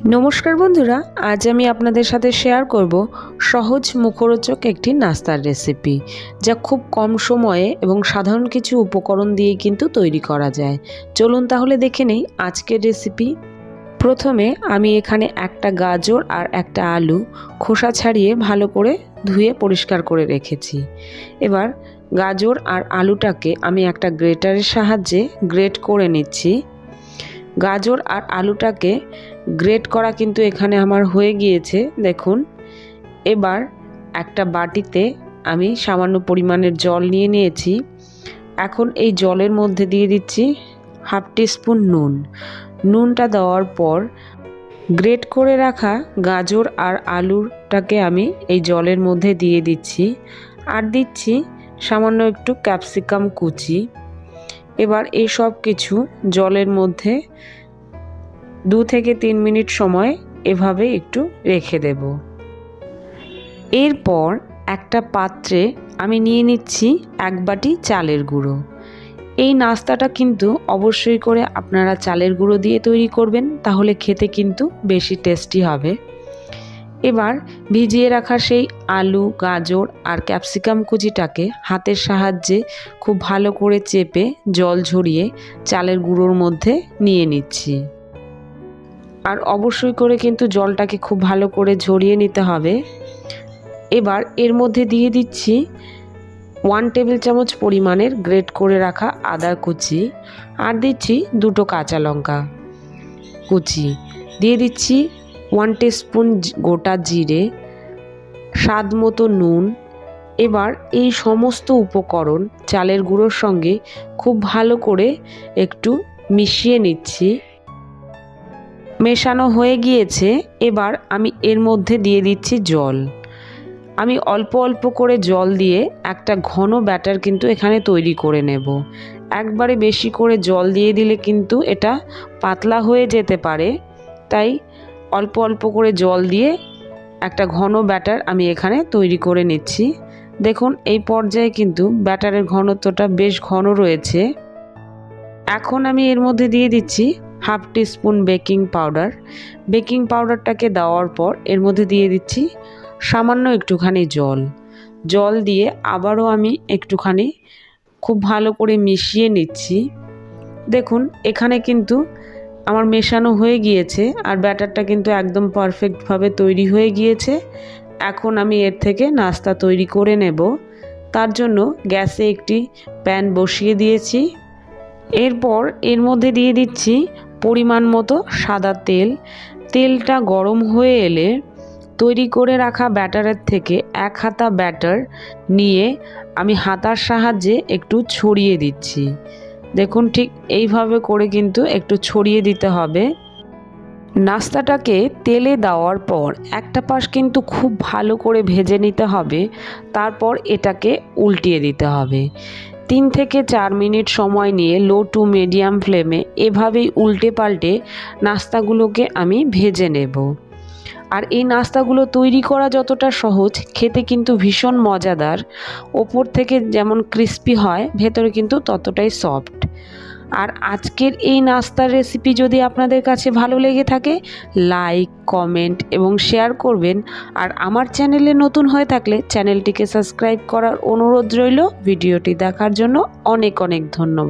नमस्कार बंधुरा आज आमी आपनादेर साथे शेयर करब सहज मुखरोचक एकटी नास्तार रेसिपि जा खूब कम समये एबं साधारण किछु उपकरण दिए किन्तु तैरी करा जाय। चलुन ताहले देखे नेই आजकेर रेसिपि। प्रथमे आमी एखाने एकटा गाजर और एकटा आलू खोसा छाड़िए भालो करे धुए परिष्कार करे रेखेछि। एबार गाजर और आलूटाके आमी एकटा ग्रेटारेर साहाज्ये ग्रेट करे निচ্ছি। गाजर और आलूटाके ग्रेट करा किन्तु एखाने आमार हये गियेछे देखुन। एबार एकटा बाटीते आमी सामान्य परिमाणेर जल निये निয়েছি। এখন এই জলের মধ্যে দিয়ে দিচ্ছি हाफ टीस्पून নুন। নুনটা দেওয়ার পর গ্রেট করে রাখা গাজর আর আলুটাকে আমি এই জলের মধ্যে দিয়ে দিচ্ছি আর দিচ্ছি সামান্য একটু ক্যাপসিকাম কুচি। এবার এই সব কিছু জলের মধ্যে 2 থেকে 3 মিনিট সময় এভাবে একটু রেখে দেব। এরপর একটা পাত্রে আমি নিয়ে নিচ্ছি 1 বাটি চালের গুঁড়ো। এই নাস্তাটা কিন্তু অবশ্যই করে আপনারা চালের গুঁড়ো দিয়ে তৈরি করবেন, তাহলে খেতে কিন্তু বেশি টেস্টি হবে। এবার ভিজিয়ে রাখা সেই আলু, গাজর আর ক্যাপসিকাম কুচিটাকে হাতের সাহায্যে খুব ভালো করে চেপে জল ঝরিয়ে চালের গুঁড়োর মধ্যে নিয়ে নিচ্ছি। আর অবশ্যই করে কিন্তু জলটাকে খুব ভালো করে ঝরিয়ে নিতে হবে। এবার এর মধ্যে দিয়ে দিচ্ছি 1 টেবিল চামচ পরিমাণের গ্রেট করে রাখা আদা কুচি আর দিচ্ছি 2টো কাঁচা লঙ্কা কুচি, দিয়ে দিচ্ছি 1 টিস্পুন গোটা জিরে, স্বাদ মতো নুন। এবার এই সমস্ত উপকরণ চালের গুঁড়োর সঙ্গে খুব ভালো করে একটু মিশিয়ে নিচ্ছি। মেশানো হয়ে গিয়েছে। এবার আমি এর মধ্যে দিয়ে দিচ্ছি জল। আমি অল্প অল্প করে জল দিয়ে একটা ঘন ব্যাটার কিন্তু এখানে তৈরি করে নেব। একবারে বেশি করে জল দিয়ে দিলে কিন্তু এটা পাতলা হয়ে যেতে পারে, তাই অল্প অল্প করে জল দিয়ে একটা ঘন ব্যাটার আমি এখানে তৈরি করে নিচ্ছি। দেখুন এই পর্যায়ে কিন্তু ব্যাটারের ঘনত্বটা বেশ ঘন রয়েছে। এখন আমি এর মধ্যে দিয়ে দিচ্ছি half teaspoon baking powder. Baking পাউডারটাকে দেওয়ার পর এর মধ্যে দিয়ে দিচ্ছি সামান্য একটুখানি জল। জল দিয়ে আবারও আমি একটুখানি খুব ভালো করে মিশিয়ে নিচ্ছি। দেখুন এখানে কিন্তু আমার মেশানো হয়ে গিয়েছে আর ব্যাটারটা কিন্তু একদম পারফেক্টভাবে তৈরি হয়ে গিয়েছে। এখন আমি এর থেকে নাস্তা তৈরি করে নেব। তার জন্য গ্যাসে একটি প্যান বসিয়ে দিয়েছি। এরপর এর মধ্যে দিয়ে দিচ্ছি পরিমাণ মতো সাদা তেল। তেলটা গরম হয়ে এলে তৈরি করে রাখা ব্যাটারের থেকে 1 হাতা ব্যাটার নিয়ে আমি হাতার সাহায্যে একটু ছড়িয়ে দিচ্ছি। দেখুন ঠিক এইভাবে করে কিন্তু একটু ছড়িয়ে দিতে হবে। নাস্তাটাকে তেলে দেওয়ার পর একটা পাশ কিন্তু খুব ভালো করে ভেজে নিতে হবে, তারপর এটাকে উল্টিয়ে দিতে হবে। 3 থেকে 4 মিনিট সময় নিয়ে লো টু মিডিয়াম ফ্লেমে এভাবেই উল্টে পাল্টে নাস্তাগুলোকে আমি ভেজে নেব। আর এই নাস্তাগুলো তৈরি করা যতটা সহজ, খেতে কিন্তু ভীষণ মজাদার। ওপর থেকে যেমন ক্রিস্পি হয়, ভেতরে কিন্তু ততটাই সফট। আর আজকের এই নাস্তার রেসিপি যদি আপনাদের কাছে ভালো লেগে থাকে লাইক, কমেন্ট এবং শেয়ার করবেন। আর আমার চ্যানেলে নতুন হয়ে থাকলে চ্যানেলটিকে সাবস্ক্রাইব করার অনুরোধ রইল। ভিডিওটি দেখার জন্য অনেক অনেক ধন্যবাদ।